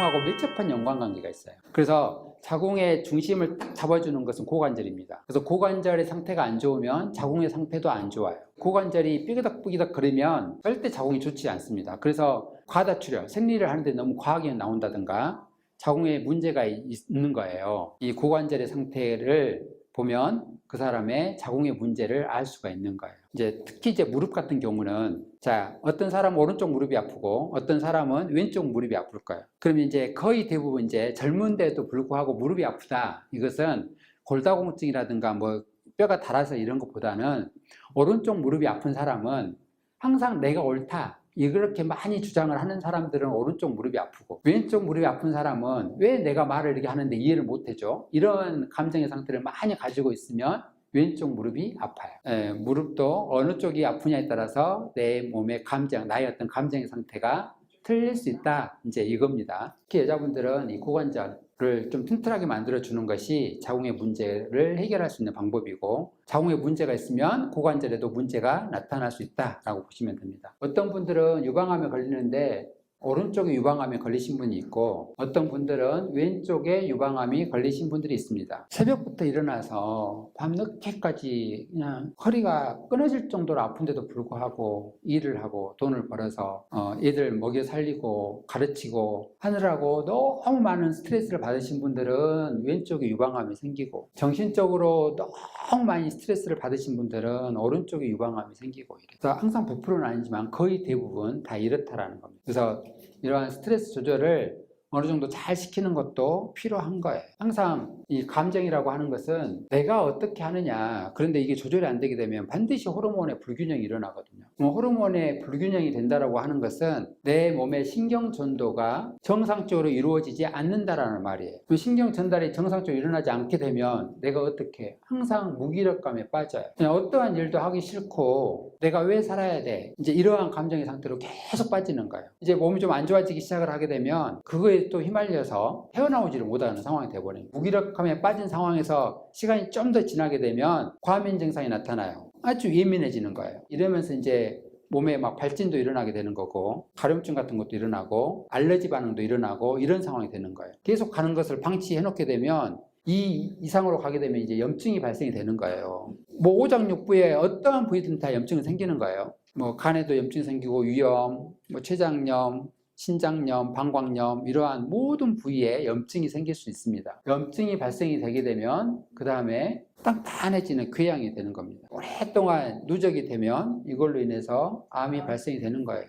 자궁하고 밀접한 연관관계가 있어요. 그래서 자궁의 중심을 딱 잡아주는 것은 고관절입니다. 그래서 고관절의 상태가 안 좋으면 자궁의 상태도 안 좋아요. 고관절이 삐그덕삐그덕 거리면 절대 자궁이 좋지 않습니다. 그래서 과다출혈, 생리를 하는데 너무 과하게 나온다든가 자궁에 문제가 있는 거예요. 이 고관절의 상태를 보면 그 사람의 자궁의 문제를 알 수가 있는 거예요. 특히 무릎 같은 경우는 어떤 사람은 오른쪽 무릎이 아프고 어떤 사람은 왼쪽 무릎이 아플 거예요. 그러면 거의 대부분 젊은데도 불구하고 무릎이 아프다. 이것은 골다공증이라든가 뼈가 닳아서 이런 것보다는 오른쪽 무릎이 아픈 사람은 항상 내가 옳다. 이렇게 많이 주장을 하는 사람들은 오른쪽 무릎이 아프고 왼쪽 무릎이 아픈 사람은 왜 내가 말을 이렇게 하는데 이해를 못 해줘? 이런 감정의 상태를 많이 가지고 있으면 왼쪽 무릎이 아파요. 무릎도 어느 쪽이 아프냐에 따라서 내 몸의 감정, 나의 어떤 감정의 상태가 틀릴 수 있다. 이겁니다. 특히 여자분들은 이 고관절을 좀 튼튼하게 만들어주는 것이 자궁의 문제를 해결할 수 있는 방법이고 자궁에 문제가 있으면 고관절에도 문제가 나타날 수 있다라고 보시면 됩니다. 어떤 분들은 유방암에 걸리는데 오른쪽에 유방암에 걸리신 분이 있고 어떤 분들은 왼쪽에 유방암이 걸리신 분들이 있습니다. 새벽부터 일어나서 밤늦게까지 그냥 허리가 끊어질 정도로 아픈데도 불구하고 일을 하고 돈을 벌어서 애들 먹여 살리고 가르치고 하느라고 너무 많은 스트레스를 받으신 분들은 왼쪽에 유방암이 생기고 정신적으로 너무 많이 스트레스를 받으신 분들은 오른쪽에 유방암이 생기고 이래요. 그래서 항상 100%는 아니지만 거의 대부분 다 이렇다라는 겁니다. 그래서 이러한 스트레스 조절을 어느 정도 잘 시키는 것도 필요한 거예요. 항상 이 감정이라고 하는 것은 내가 어떻게 하느냐. 그런데 이게 조절이 안 되게 되면 반드시 호르몬의 불균형이 일어나거든요. 호르몬의 불균형이 된다라고 하는 것은 내 몸의 신경 전도가 정상적으로 이루어지지 않는다라는 말이에요. 그 신경 전달이 정상적으로 일어나지 않게 되면 내가 어떻게 항상 무기력감에 빠져요. 그냥 어떠한 일도 하기 싫고 내가 왜 살아야 돼? 이러한 감정의 상태로 계속 빠지는 거예요. 몸이 좀 안 좋아지기 시작을 하게 되면 그거에 또 휘말려서 헤어나오지를 못하는 상황이 되어버려요. 무기력함에 빠진 상황에서 시간이 좀 더 지나게 되면 과민 증상이 나타나요. 아주 예민해지는 거예요. 이러면서 몸에 발진도 일어나게 되는 거고 가려움증 같은 것도 일어나고 알러지 반응도 일어나고 이런 상황이 되는 거예요. 계속 가는 것을 방치해 놓게 되면 이 이상으로 가게 되면 염증이 발생이 되는 거예요. 오장육부에 어떠한 부위든 다 염증이 생기는 거예요. 간에도 염증이 생기고 위염, 췌장염, 신장염, 방광염 이러한 모든 부위에 염증이 생길 수 있습니다. 염증이 발생이 되게 되면 그 다음에 단단해지는 궤양이 되는 겁니다. 오랫동안 누적이 되면 이걸로 인해서 암이 발생이 되는 거예요.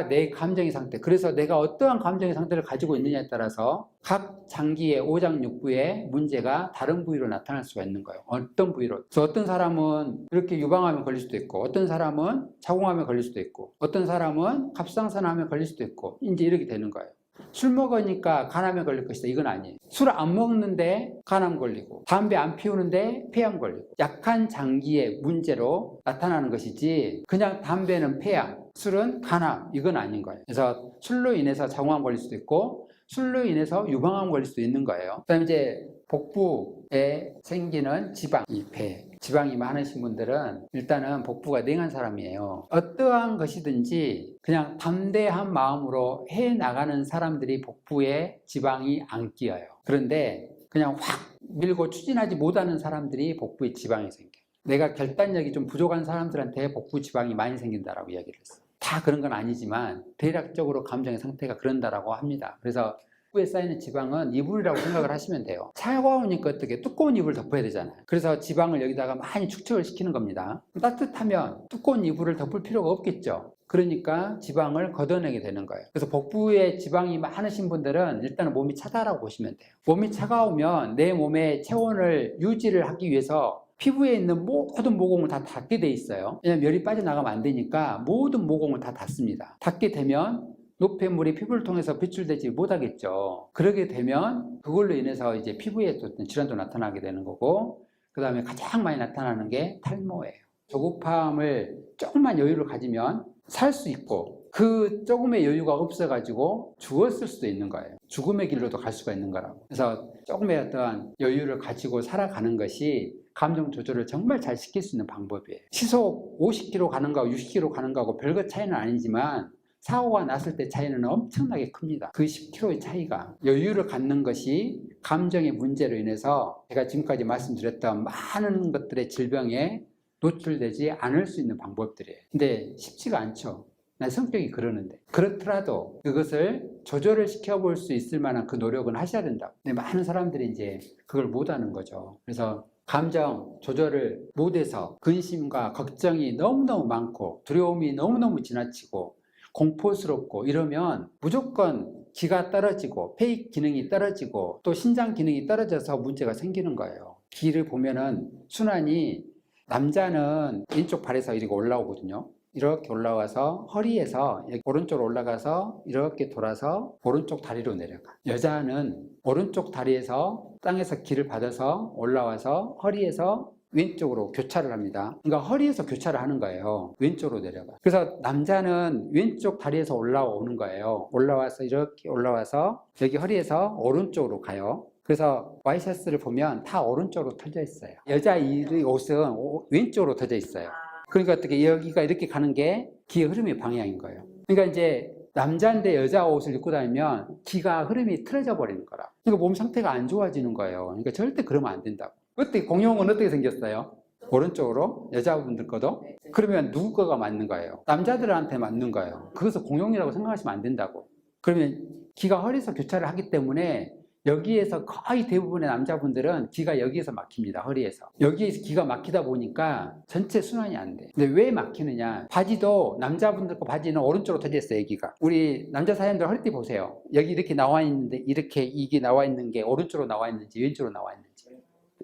내 감정의 상태, 그래서 내가 어떠한 감정의 상태를 가지고 있느냐에 따라서 각 장기의 오장육부의 문제가 다른 부위로 나타날 수가 있는 거예요. 어떤 부위로. 그래서 어떤 사람은 이렇게 유방암에 걸릴 수도 있고 어떤 사람은 자궁암에 걸릴 수도 있고 어떤 사람은 갑상선암에 걸릴 수도 있고 이렇게 되는 거예요. 술 먹으니까 간암에 걸릴 것이다. 이건 아니에요. 술 안 먹는데 간암 걸리고 담배 안 피우는데 폐암 걸리고 약한 장기의 문제로 나타나는 것이지 그냥 담배는 폐암, 술은 간암 이건 아닌 거예요. 그래서 술로 인해서 자궁암 걸릴 수도 있고 술로 인해서 유방암 걸릴 수도 있는 거예요. 그 다음에 복부에 생기는 지방, 이 배. 지방이 많으신 분들은 일단은 복부가 냉한 사람이에요. 어떠한 것이든지 그냥 담대한 마음으로 해나가는 사람들이 복부에 지방이 안 끼어요. 그런데 그냥 확 밀고 추진하지 못하는 사람들이 복부에 지방이 생겨요. 내가 결단력이 좀 부족한 사람들한테 복부 지방이 많이 생긴다라고 이야기를 했어요. 다 그런 건 아니지만 대략적으로 감정의 상태가 그런다라고 합니다. 그래서 복부에 쌓이는 지방은 이불이라고 생각을 하시면 돼요. 차가우니까 어떻게 두꺼운 이불을 덮어야 되잖아요. 그래서 지방을 여기다가 많이 축적을 시키는 겁니다. 따뜻하면 두꺼운 이불을 덮을 필요가 없겠죠. 그러니까 지방을 걷어내게 되는 거예요. 그래서 복부에 지방이 많으신 분들은 일단은 몸이 차다라고 보시면 돼요. 몸이 차가우면 내 몸의 체온을 유지를 하기 위해서 피부에 있는 모든 모공을 다 닫게 돼 있어요. 왜냐하면 열이 빠져나가면 안 되니까 모든 모공을 다 닫습니다. 닫게 되면 노폐물이 피부를 통해서 배출되지 못하겠죠. 그러게 되면 그걸로 인해서 피부에 또 어떤 질환도 나타나게 되는 거고 그 다음에 가장 많이 나타나는 게 탈모예요. 조급함을 조금만 여유를 가지면 살 수 있고 그 조금의 여유가 없어가지고 죽었을 수도 있는 거예요. 죽음의 길로도 갈 수가 있는 거라고. 그래서 조금의 어떤 여유를 가지고 살아가는 것이 감정 조절을 정말 잘 시킬 수 있는 방법이에요. 시속 50km 가는 거하고 60km 가는 거하고 별거 차이는 아니지만 사고가 났을 때 차이는 엄청나게 큽니다. 그 10kg의 차이가. 여유를 갖는 것이 감정의 문제로 인해서 제가 지금까지 말씀드렸던 많은 것들의 질병에 노출되지 않을 수 있는 방법들이에요. 근데 쉽지가 않죠. 난 성격이 그러는데. 그렇더라도 그것을 조절을 시켜볼 수 있을 만한 그 노력은 하셔야 된다고. 근데 많은 사람들이 이제 그걸 못하는 거죠. 그래서 감정 조절을 못해서 근심과 걱정이 너무너무 많고 두려움이 너무너무 지나치고 공포스럽고 이러면 무조건 기가 떨어지고 폐 기능이 떨어지고 또 신장 기능이 떨어져서 문제가 생기는 거예요. 기를 보면은 순환이 남자는 왼쪽 발에서 이렇게 올라오거든요. 이렇게 올라와서 허리에서 오른쪽으로 올라가서 이렇게 돌아서 오른쪽 다리로 내려가. 여자는 오른쪽 다리에서 땅에서 기를 받아서 올라와서 허리에서 왼쪽으로 교차를 합니다. 그러니까 허리에서 교차를 하는 거예요. 왼쪽으로 내려가. 그래서 남자는 왼쪽 다리에서 올라오는 거예요. 올라와서 이렇게 올라와서 여기 허리에서 오른쪽으로 가요. 그래서 와이셔츠를 보면 다 오른쪽으로 터져 있어요. 여자 이 옷은 왼쪽으로 터져 있어요. 그러니까 어떻게 여기가 이렇게 가는 게 기의 흐름의 방향인 거예요. 그러니까 이제 남자인데 여자 옷을 입고 다니면 기가 흐름이 틀어져 버리는 거라. 그러니까 몸 상태가 안 좋아지는 거예요. 그러니까 절대 그러면 안 된다고. 어떻게 공룡은 어떻게 생겼어요? 오른쪽으로 여자분들 거도? 그러면 누구 거가 맞는 거예요? 남자들한테 맞는 거예요. 그것을 공룡이라고 생각하시면 안 된다고. 그러면 기가 허리에서 교차를 하기 때문에 여기에서 거의 대부분의 남자분들은 기가 여기에서 막힙니다. 허리에서. 여기에서 기가 막히다 보니까 전체 순환이 안 돼. 근데 왜 막히느냐? 바지도 남자분들 거 바지는 오른쪽으로 터져 있어요. 여기가. 우리 남자 사람들 허리띠 보세요. 여기 이렇게 나와 있는데 이렇게 이게 나와 있는 게 오른쪽으로 나와 있는지 왼쪽으로 나와 있는지.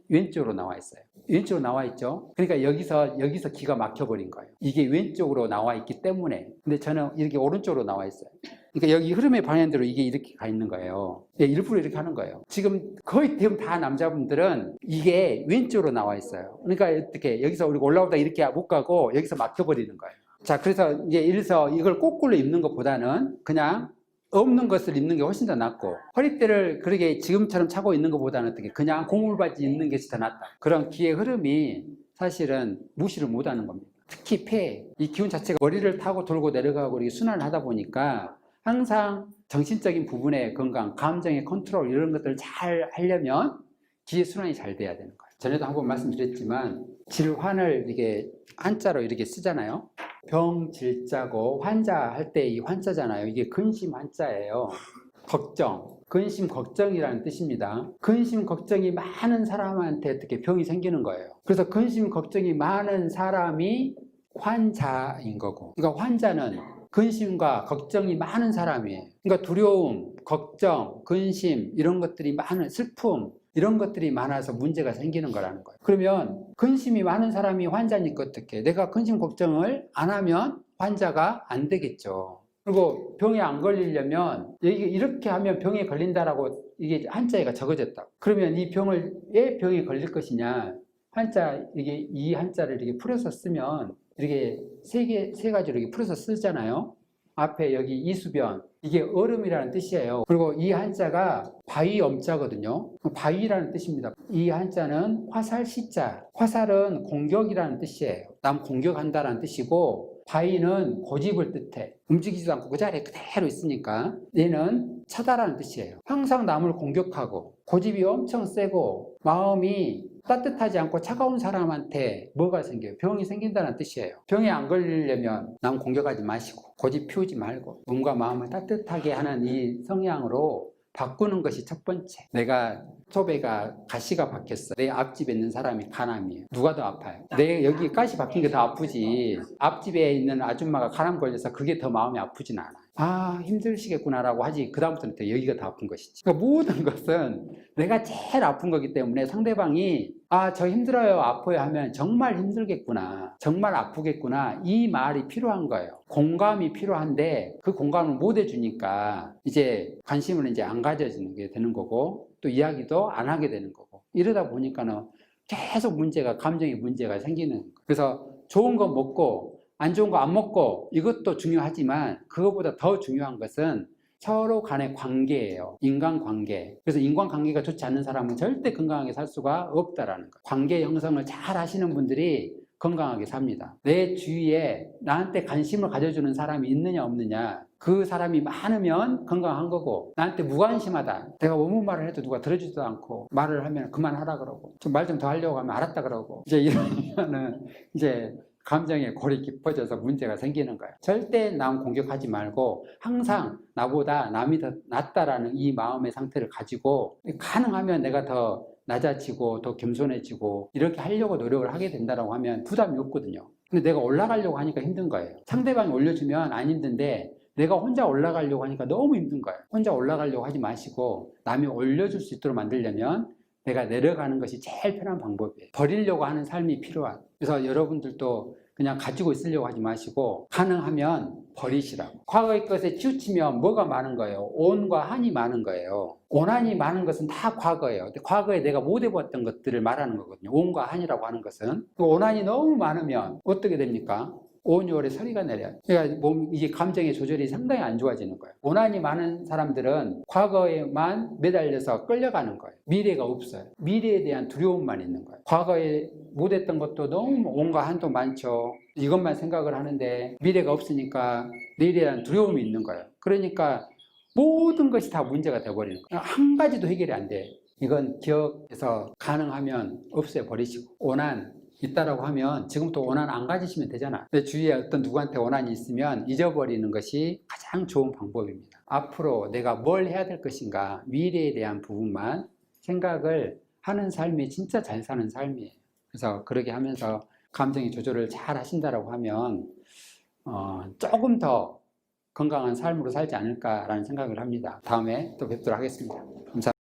왼쪽으로 나와 있어요. 왼쪽으로 나와 있죠. 그러니까 여기서 기가 막혀버린 거예요. 이게 왼쪽으로 나와 있기 때문에. 근데 저는 이렇게 오른쪽으로 나와 있어요. 그러니까 여기 흐름의 방향대로 이게 이렇게 가 있는 거예요. 일부러 이렇게 하는 거예요. 지금 거의 대부분 다 남자분들은 이게 왼쪽으로 나와 있어요. 그러니까 어떻게 여기서 우리가 올라오다 이렇게 못 가고 여기서 막혀버리는 거예요. 자, 그래서 이제 이래서 이걸 거꾸로 입는 것보다는 그냥 없는 것을 입는 게 훨씬 더 낫고, 허리띠를 그렇게 지금처럼 차고 있는 것보다는 어떻게 그냥 고무바지 입는 것이 더 낫다. 그런 기의 흐름이 사실은 무시를 못하는 겁니다. 특히 폐, 이 기운 자체가 머리를 타고 돌고 내려가고 이렇게 순환을 하다 보니까 항상 정신적인 부분의 건강, 감정의 컨트롤 이런 것들을 잘 하려면 기의 순환이 잘 돼야 되는 거예요. 전에도 한번 말씀드렸지만 질환을 이렇게 한자로 이렇게 쓰잖아요. 병, 질자고 환자 할 때 이 환자잖아요. 이게 근심 한자예요. 걱정, 근심 걱정이라는 뜻입니다. 근심 걱정이 많은 사람한테 어떻게 병이 생기는 거예요. 그래서 근심 걱정이 많은 사람이 환자인 거고, 그러니까 환자는 근심과 걱정이 많은 사람이에요. 그러니까 두려움, 걱정, 근심 이런 것들이 많은, 슬픔 이런 것들이 많아서 문제가 생기는 거라는 거예요. 그러면 근심이 많은 사람이 환자니까 어떻게? 내가 근심 걱정을 안 하면 환자가 안 되겠죠. 그리고 병에 안 걸리려면 이렇게 하면 병에 걸린다라고 이게 한자가 적어졌다. 그러면 이 병을 왜 병에 걸릴 것이냐? 한자 이 한자를 이렇게 풀어서 쓰면 이렇게 세 가지로 이렇게 풀어서 쓰잖아요. 앞에 여기 이수변, 이게 얼음이라는 뜻이에요. 그리고 이 한자가 바위엄자거든요. 바위라는 뜻입니다. 이 한자는 화살 시자. 화살은 공격이라는 뜻이에요. 남 공격한다라는 뜻이고, 바위는 고집을 뜻해. 움직이지도 않고 그 자리에 그대로 있으니까 얘는 차다라는 뜻이에요. 항상 남을 공격하고 고집이 엄청 세고 마음이 따뜻하지 않고 차가운 사람한테 뭐가 생겨요? 병이 생긴다는 뜻이에요. 병에 안 걸리려면 남 공격하지 마시고 고집 피우지 말고 몸과 마음을 따뜻하게 하는 이 성향으로 바꾸는 것이 첫 번째. 내가 소배가 가시가 박혔어. 내 앞집에 있는 사람이 간암이에요. 누가 더 아파요? 내 여기 가시 박힌 게 더 아프지. 앞집에 있는 아줌마가 간암 걸려서 그게 더 마음이 아프진 않아. 아, 힘드시겠구나라고 하지. 그다음부터는 또 여기가 더 아픈 것이지. 그러니까 모든 것은 내가 제일 아픈 거기 때문에 상대방이 아, 저 힘들어요, 아파요 하면 정말 힘들겠구나, 정말 아프겠구나, 이 말이 필요한 거예요. 공감이 필요한데 그 공감을 못 해주니까 이제 관심을 이제 안 가져지는 게 되는 거고, 또 이야기도 안 하게 되는 거고, 이러다 보니까는 계속 문제가, 감정의 문제가 생기는 거예요. 그래서 좋은 거 먹고 안 좋은 거 안 먹고 이것도 중요하지만 그것보다 더 중요한 것은 서로 간의 관계예요. 인간관계. 그래서 인간관계가 좋지 않은 사람은 절대 건강하게 살 수가 없다라는 거예요. 관계 형성을 잘 하시는 분들이 건강하게 삽니다. 내 주위에 나한테 관심을 가져주는 사람이 있느냐 없느냐, 그 사람이 많으면 건강한 거고, 나한테 무관심하다, 내가 아무 말을 해도 누가 들어주지도 않고, 말을 하면 그만하라 그러고, 좀 말 좀 더 하려고 하면 알았다 그러고, 이제 이러면은 이제 감정의 골이 깊어져서 문제가 생기는 거예요. 절대 남 공격하지 말고 항상 나보다 남이 더 낫다라는 이 마음의 상태를 가지고, 가능하면 내가 더 낮아지고 더 겸손해지고 이렇게 하려고 노력을 하게 된다고 하면 부담이 없거든요. 근데 내가 올라가려고 하니까 힘든 거예요. 상대방이 올려주면 안 힘든데 내가 혼자 올라가려고 하니까 너무 힘든 거예요. 혼자 올라가려고 하지 마시고, 남이 올려줄 수 있도록 만들려면 내가 내려가는 것이 제일 편한 방법이에요. 버리려고 하는 삶이 필요한. 그래서 여러분들도 그냥 가지고 있으려고 하지 마시고 가능하면 버리시라고. 과거의 것에 치우치면 뭐가 많은 거예요? 온과 한이 많은 거예요. 온한이 많은 것은 다 과거예요. 근데 과거에 내가 못 해봤던 것들을 말하는 거거든요. 온과 한이라고 하는 것은. 온한이 너무 많으면 어떻게 됩니까? 온유월에 서리가 내려요. 그러니까 이게 감정의 조절이 상당히 안 좋아지는 거예요. 온한이 많은 사람들은 과거에만 매달려서 끌려가는 거예요. 미래가 없어요. 미래에 대한 두려움만 있는 거예요. 과거에 못했던 것도 너무 온과 한도 많죠. 이것만 생각을 하는데 미래가 없으니까 내일에 대한 두려움이 있는 거예요. 그러니까 모든 것이 다 문제가 돼버리는 거예요. 한 가지도 해결이 안 돼요. 이건 기억해서 가능하면 없애버리시고, 온한 있다라고 하면 지금부터 원한 안 가지시면 되잖아. 내 주위에 어떤 누구한테 원한이 있으면 잊어버리는 것이 가장 좋은 방법입니다. 앞으로 내가 뭘 해야 될 것인가, 미래에 대한 부분만 생각을 하는 삶이 진짜 잘 사는 삶이에요. 그래서 그렇게 하면서 감정의 조절을 잘 하신다라고 하면 조금 더 건강한 삶으로 살지 않을까라는 생각을 합니다. 다음에 또 뵙도록 하겠습니다. 감사합니다.